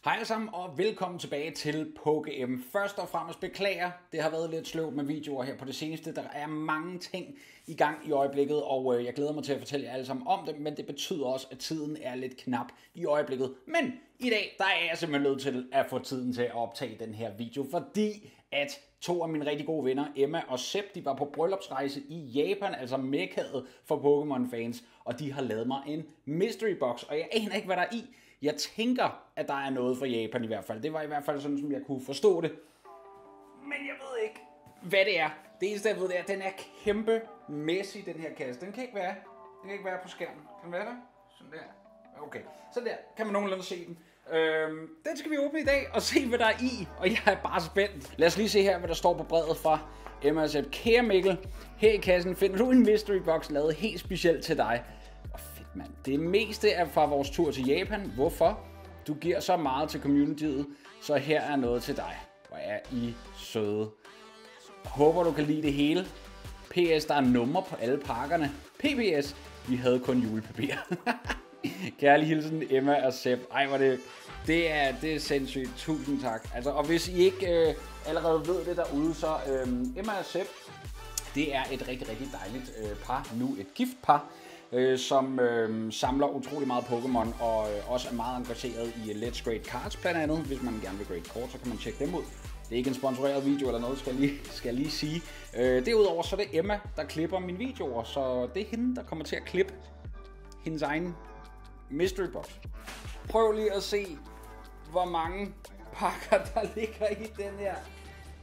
Hej alle sammen og velkommen tilbage til PokeM. Først og fremmest beklager, det har været lidt sløvt med videoer her på det seneste. Der er mange ting i gang i øjeblikket, og jeg glæder mig til at fortælle jer alle sammen om det, men det betyder også, at tiden er lidt knap i øjeblikket. Men i dag, der er jeg simpelthen nødt til at få tiden til at optage den her video, fordi at to af mine rigtig gode venner, Emma og Sepp, de var på bryllupsrejse i Japan, altså mekkaet for Pokémon fans, og de har lavet mig en mystery box, og jeg aner ikke, hvad der er i. Jeg tænker, at der er noget fra Japan i hvert fald. Det var i hvert fald sådan, som jeg kunne forstå det. Men jeg ved ikke, hvad det er. Det eneste, jeg ved, det er, at den er kæmpemæssig, den her kasse. Den kan ikke være på skærmen. Kan den være der? Sådan der. Okay, så der kan man nogenlunde se den. Den skal vi åbne i dag og se, hvad der er i. Og jeg er bare spændt. Lad os lige se her, hvad der står på brevet fra Emma og Sepp. Kære Mikkel, her i kassen finder du en mystery box lavet helt specielt til dig. Man. Det meste er fra vores tur til Japan. Hvorfor? Du giver så meget til communityet, så her er noget til dig. Hvor er I søde. Håber du kan lide det hele. PS, der er numre på alle pakkerne. PPS, vi havde kun julepapir. Kærlig hilsen, Emma og Sepp. Ej, hvor det er sindssygt. Tusind tak. Altså, og hvis I ikke allerede ved det derude, så Emma og Sepp, det er et rigtig, rigtig dejligt par. Nu et gift par. Som samler utrolig meget Pokémon og også er meget engageret i Let's Grade Cards blandt andet. Hvis man gerne vil grade kort, så kan man tjekke dem ud. Det er ikke en sponsoreret video eller noget, skal jeg lige sige. Derudover så er det Emma, der klipper mine videoer, så det er hende, der kommer til at klippe hendes egen mystery box. Prøv lige at se, hvor mange pakker der ligger i den her.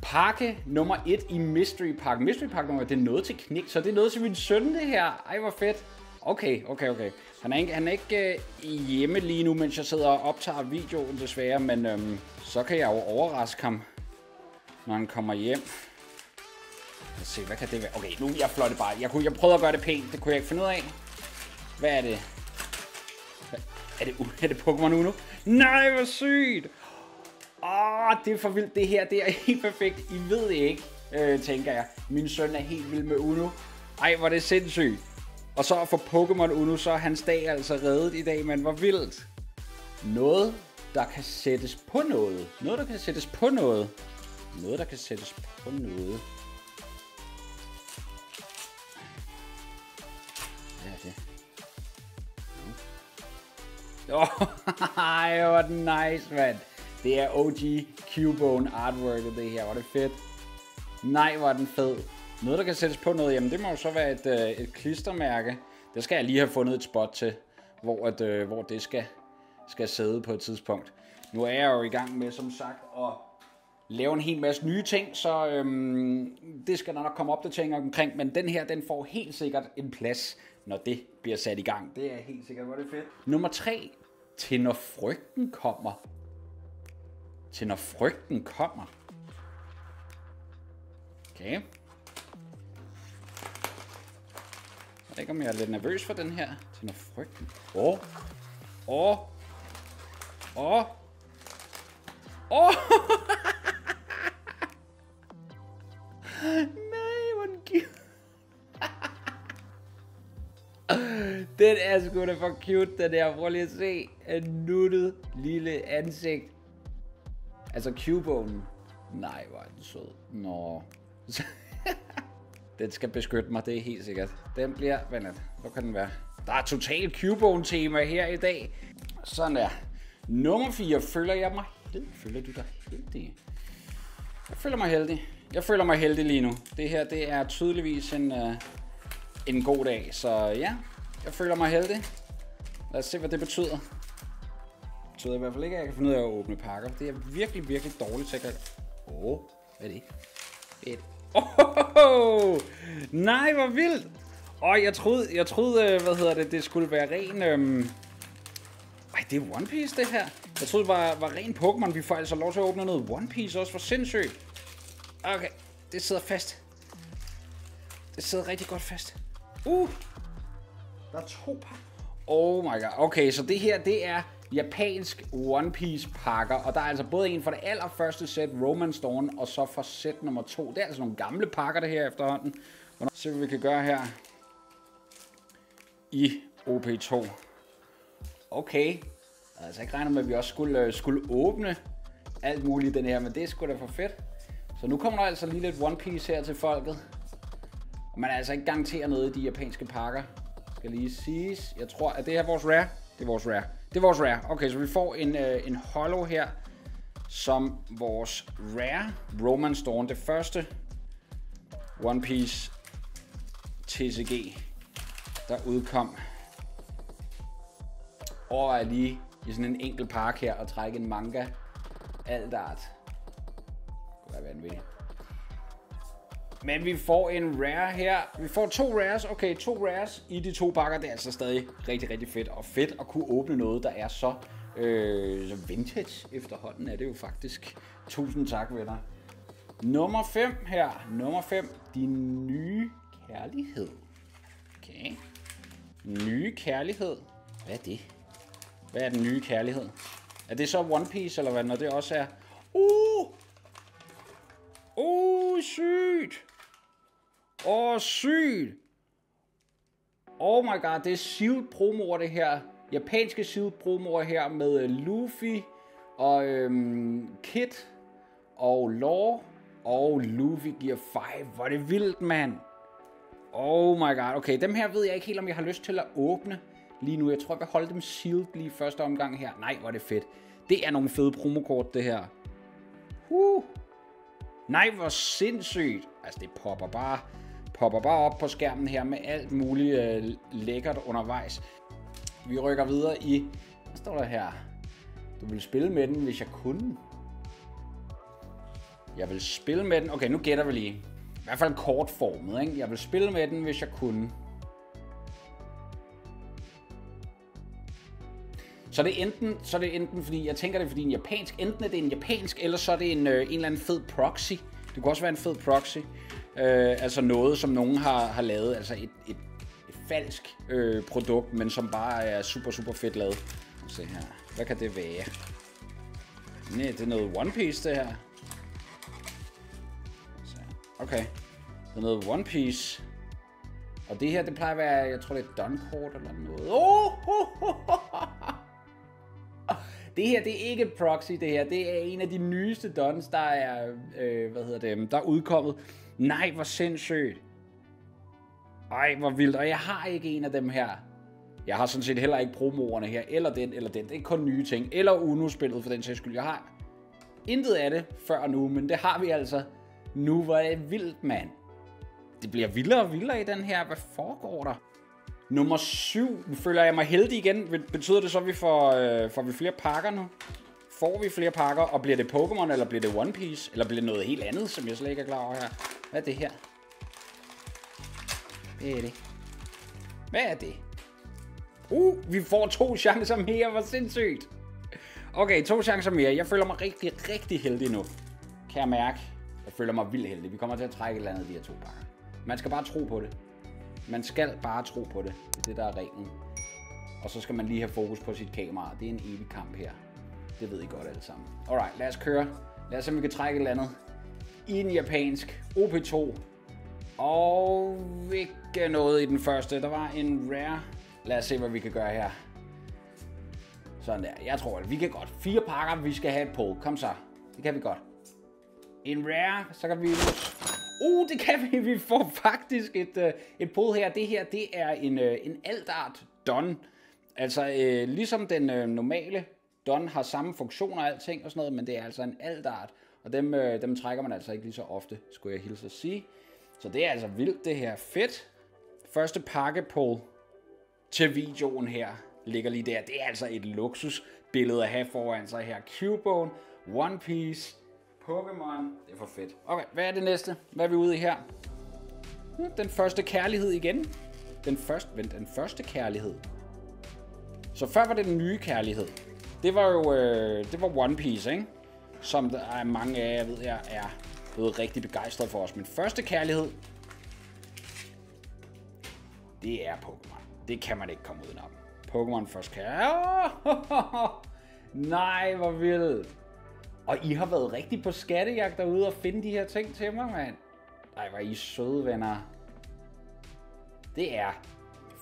Pakke nummer 1 i mystery pakken. Mystery pakke nummer 1, det er noget til knæk, så det er noget til min søn det her. Ej, hvor fedt. Okay. Han er ikke hjemme lige nu, mens jeg sidder og optager videoen desværre, men så kan jeg jo overraske ham, når han kommer hjem. Lad os se, hvad kan det være? Okay, nu jeg flotte bare. Jeg prøvede at gøre det pænt, det kunne jeg ikke finde ud af. Hvad er det? Er det Pokémon Uno? Nej, hvor sygt! Det er for vildt. Det her, det er helt perfekt. I ved det ikke, tænker jeg. Min søn er helt vild med Uno. Ej, hvor er det sindssygt. Og så for Pokémon Uno, så er hans dag altså reddet i dag, men hvor vildt. Noget, der kan sættes på noget. Noget, der kan sættes på noget. Noget, der kan sættes på noget. Hvad er det? Ej, hvor er det nice, mand. Det er OG Cubone artworket, det her. Hvor er det fedt. Nej, hvor er den fed. Noget, der kan sættes på noget, jamen det må jo så være et klistermærke. Det skal jeg lige have fundet et spot til, hvor det skal sidde på et tidspunkt. Nu er jeg jo i gang med, som sagt, at lave en hel masse nye ting, så det skal der nok komme opdateringer omkring. Men den her, den får helt sikkert en plads, når det bliver sat i gang. Det er helt sikkert, hvor det er fedt. Nummer 3. Til når frygten kommer. Til når frygten kommer. Okay. Jeg ved ikke, om jeg er lidt nervøs for den her. Til når frygten. Nej, hvor den cute. Den er sgu da for cute, den der. Prøv lige at se. En nuttet lille ansigt. Altså Cubone. Nej, hvor er den sød. Nå. Den skal beskytte mig, det er helt sikkert. Den bliver... Vent lidt. Hvor kan den være? Der er totalt Cubone tema her i dag. Sådan der. Nummer 4. Føler jeg mig heldig? Føler du dig heldig? Jeg føler mig heldig. Jeg føler mig heldig lige nu. Det her, det er tydeligvis en god dag. Så ja, jeg føler mig heldig. Lad os se, hvad det betyder. Det betyder i hvert fald ikke, at jeg kan finde ud af at åbne pakker. Det er virkelig, virkelig dårligt til at... hvad er det? Fedt. Nej, hvor vildt. Jeg troede, det skulle være ren... Ej, det er One Piece, det her. Jeg troede, det var ren Pokémon. Vi får altså lov til at åbne noget One Piece også. For sindssygt. Okay, det sidder fast. Det sidder rigtig godt fast. Der er 2 pakker. Oh my god. Okay, så det her, det er japansk One Piece pakker. Og der er altså både en for det allerførste sæt, Romance Dawn, og så for sæt nummer 2. Det er altså nogle gamle pakker, det her efterhånden. Se, hvad vi kan gøre her. I OP2. Okay. Jeg havde altså ikke regnet med, at vi også skulle åbne alt muligt den her, men det er sgu da for fedt. Så nu kommer der altså lige lidt One Piece her til folket. Og man er altså ikke garanteret noget i de japanske pakker. Skal lige siges. Jeg tror, at det her er vores rare. Det er vores rare. Det er vores rare. Okay, så vi får en holo her. Som vores rare Roman Storm. Det første One Piece TCG, der udkom. Overvej lige i sådan en enkelt pakke her at trække en manga. Altart. Det kunne være vanvittigt. Men vi får en rare her. Vi får 2 rares. Okay, 2 rares i de 2 pakker. Det er altså stadig rigtig, rigtig fedt. Og fedt at kunne åbne noget, der er så vintage efterhånden er det jo faktisk. Tusind tak, venner. Nummer 5 her. Nummer 5. Din nye kærlighed. Okay. Nye kærlighed. Hvad er det? Hvad er den nye kærlighed? Er det så One Piece, eller hvad, når det også er? Sygt! Sygt! Oh my god, det er sealed promoer det her. Japanske sealed promoer her med Luffy og Kid og Law og Luffy giver 5. Hvor er det vildt, mand! Oh my god, okay, dem her ved jeg ikke helt, om jeg har lyst til at åbne lige nu. Jeg tror, jeg vil holde dem sealed lige første omgang her. Nej, hvor er det fedt. Det er nogle fede promokort, det her. Nej, hvor sindssygt. Altså, det popper bare op på skærmen her med alt muligt lækkert undervejs. Vi rykker videre i... Hvad står der her? Du vil spille med den, hvis jeg kunne. Jeg vil spille med den... Okay, nu gætter vi lige. I hvert fald kortformet, ikke? Jeg vil spille med den, hvis jeg kunne. Så det er enten fordi, jeg tænker det er fordi en japansk, enten er det en japansk, eller så er det en eller anden fed proxy. Det kunne også være en fed proxy. Altså noget, som nogen har lavet, altså et falsk produkt, men som bare er super, super fedt lavet. Se her, hvad kan det være? Nej, det er noget One Piece, det her. Okay, det er noget One Piece. Og det her, det plejer at være, jeg tror det er Dunkort eller noget. Det her, det er ikke et proxy, det her. Det er en af de nyeste Dons, der er, der er udkommet. Nej, hvor sindssygt. Ej, hvor vildt. Og jeg har ikke en af dem her. Jeg har sådan set heller ikke promoerne her, eller den, eller den. Det er kun nye ting. Eller Uno-spillet, for den sags skyld. Jeg har intet af det før nu, men det har vi altså. Nu var det vildt, mand. Det bliver vildere og vildere i den her. Hvad foregår der? Nummer 7. Nu føler jeg mig heldig igen. Betyder det så, at vi får vi flere pakker nu? Får vi flere pakker, og bliver det Pokémon, eller bliver det One Piece? Eller bliver det noget helt andet, som jeg slet ikke er klar over her? Hvad er det her? Hvad er det? Hvad er det? Vi får 2 chancer mere. Hvor sindssygt. Okay, 2 chancer mere. Jeg føler mig rigtig, rigtig heldig nu. Kan jeg mærke? Jeg føler mig vildt heldig. Vi kommer til at trække et eller andet af de her 2 pakker. Man skal bare tro på det. Man skal bare tro på det. Det er det, der er reglen. Og så skal man lige have fokus på sit kamera. Det er en evig kamp her. Det ved I godt alle sammen. Alright, lad os køre. Lad os se, om vi kan trække et eller andet. I en japansk OP2. Og ikke noget i den første. Der var en rare. Lad os se, hvad vi kan gøre her. Sådan der. Jeg tror, at vi kan godt. 4 pakker, vi skal have et pull. Kom så. Det kan vi godt. En rare, så kan vi... det kan vi. Vi får faktisk et pull her. Det her, det er en altart Don. Altså, ligesom den normale Don har samme funktioner og alting og sådan noget, men det er altså en altart. Og dem trækker man altså ikke lige så ofte, skulle jeg hilse at sige. Så det er altså vildt, det her. Fedt. Første pakke pull til videoen her ligger lige der. Det er altså et luksusbillede at have foran sig her. Cubone, One Piece, Pokémon. Det er for fedt. Okay, hvad er det næste? Hvad er vi ude i her? Den første kærlighed igen. Den første kærlighed. Så før var det den nye kærlighed. Det var jo det var One Piece, ikke? Som der er mange af jer, ved jeg, er blevet rigtig begejstret for os. Men første kærlighed, det er Pokémon. Det kan man ikke komme udenom. Pokémon første kærlighed. Nej, hvor vildt. Og I har været rigtig på skattejagt derude og finde de her ting til mig, mand. Ej, hvor er I søde, venner. Det er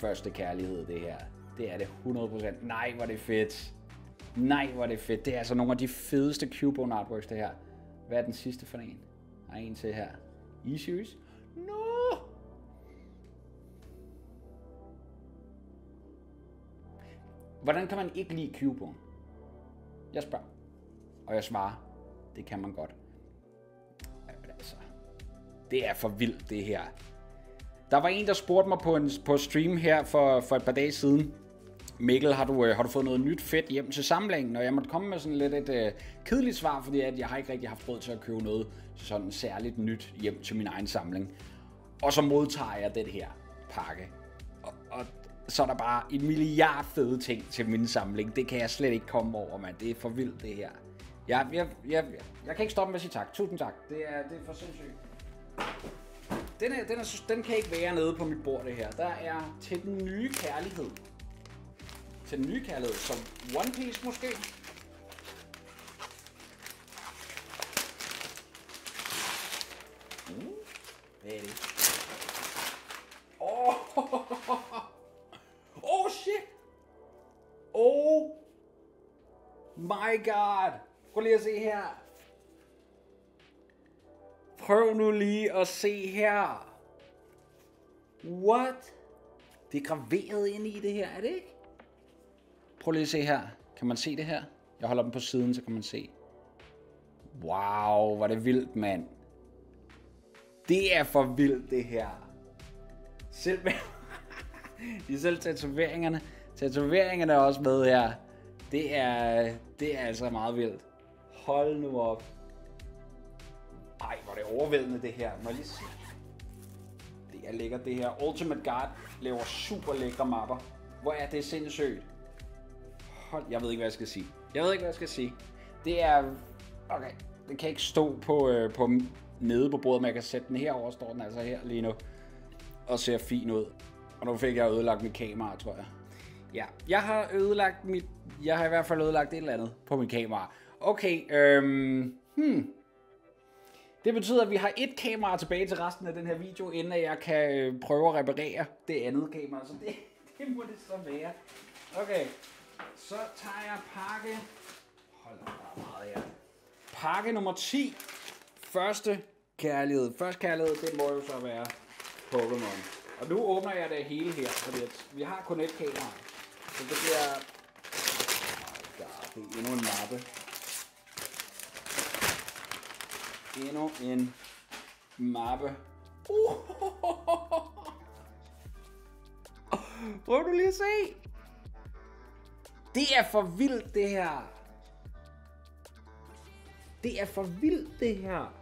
første kærlighed, det her. Det er det 100%. Nej, hvor er det fedt. Nej, hvor er det fedt. Det er altså nogle af de fedeste Cubone artworks, det her. Hvad er den sidste for en? Der er en til her. E-Series? No! Hvordan kan man ikke lide Cubone? Jeg spørger. Og jeg svarer. Det kan man godt. Altså, det er for vildt, det her. Der var en, der spurgte mig på stream her for et par dage siden. Mikkel, har du fået noget nyt fedt hjem til samlingen? Og jeg måtte komme med sådan lidt et kedeligt svar, fordi at jeg har ikke rigtig haft råd til at købe noget sådan særligt nyt hjem til min egen samling. Og så modtager jeg den her pakke. Og så er der bare en milliard fede ting til min samling. Det kan jeg slet ikke komme over, mand. Det er for vildt, det her. Jeg kan ikke stoppe med at sige tak. Tusind tak. Det er for sindssygt. Den kan ikke være nede på mit bord, det her. Der er til den nye kærlighed. Til den nye kærlighed, som One Piece måske. Hvad er det? Oh shit! Oh my god! Prøv lige at se her. Prøv nu lige at se her. What? Det er graveret ind i det her, er det ikke? Prøv lige at se her. Kan man se det her? Jeg holder dem på siden, så kan man se. Wow, hvor er det vildt, mand. Det er for vildt, det her. Selv tatoveringerne. Tatoveringerne er også med her. Det er altså meget vildt. Hold nu op. Ej, hvor er det overvældende, det her. Må jeg lige se. Det er lækkert, det her. Ultimate Guard laver super lækre mapper. Hvor er det sindssygt. Hold, jeg ved ikke, hvad jeg skal sige. Det er... Okay, den kan ikke stå på nede på bordet, men jeg kan sætte den herover. Står den altså her lige nu. Og ser fin ud. Og nu fik jeg ødelagt mit kamera, tror jeg. Ja, jeg har i hvert fald ødelagt et eller andet på mit kamera. Okay, Det betyder, at vi har et kamera tilbage til resten af den her video, inden jeg kan prøve at reparere det andet kamera. Så det må det så være. Okay, så tager jeg pakke... Hold da meget her. Pakke nummer 10. Første kærlighed. Første kærlighed, det må jo så være Pokémon. Og nu åbner jeg det hele her, fordi vi har kun et kamera. Så det bliver... Det er endnu en mappe. Endnu en mappe. Prøv du lige at se. Det er for vildt, det her. Det er for vildt, det her.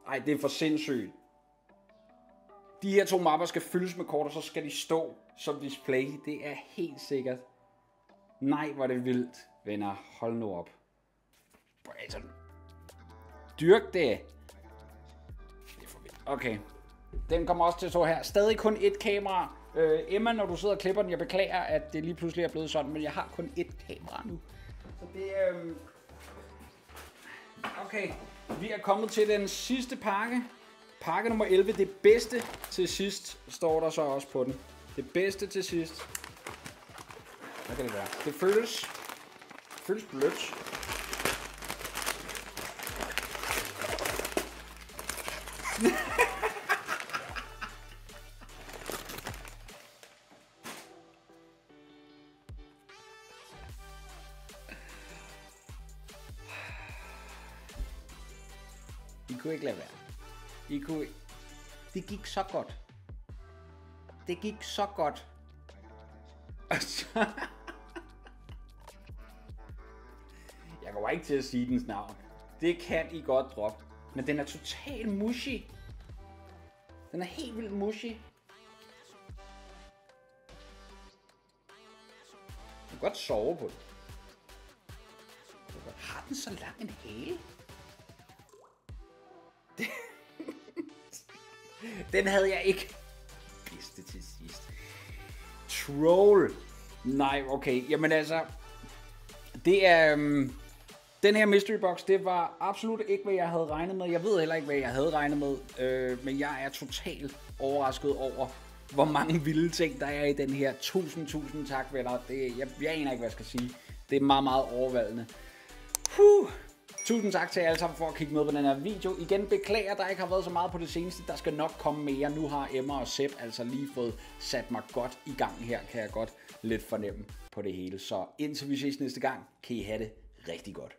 Ej, det er for sindssygt. De her to mapper skal fyldes med kort, og så skal de stå som display. Det er helt sikkert. Nej, hvor er det vildt, venner. Hold nu op. Dyrk det. Det er for vildt. Okay. Den kommer også til at stå her. Stadig kun et kamera. Emma, når du sidder og klipper den, jeg beklager, at det lige pludselig er blevet sådan, men jeg har kun et kamera nu. Så det Okay. Vi er kommet til den sidste pakke. Pakke nummer 11. Det bedste til sidst, står der så også på den. Det bedste til sidst. Hvad kan det være? Det føles blødt. I kunne ikke lade være. Det gik så godt. Det gik så godt. Jeg kommer ikke til at sige dens navn. Det kan I godt droppe. Men den er total mushy. Den er helt vildt mushy. Du kan godt sove på det. Har den så lang en hale? Den havde jeg ikke. Bedste til sidst. Troll. Nej, okay. Jamen altså. Det er... den her mystery box, det var absolut ikke, hvad jeg havde regnet med. Jeg ved heller ikke, hvad jeg havde regnet med. Men jeg er totalt overrasket over, hvor mange vilde ting, der er i den her. Tusind tak, venner. Jeg aner ikke, hvad jeg skal sige. Det er meget, meget overvældende. Tusind tak til jer alle sammen for at kigge med på den her video. Igen beklager, der ikke har været så meget på det seneste. Der skal nok komme mere. Nu har Emma og Sepp altså lige fået sat mig godt i gang her, kan jeg godt lidt fornemme på det hele. Så indtil vi ses næste gang, kan I have det rigtig godt.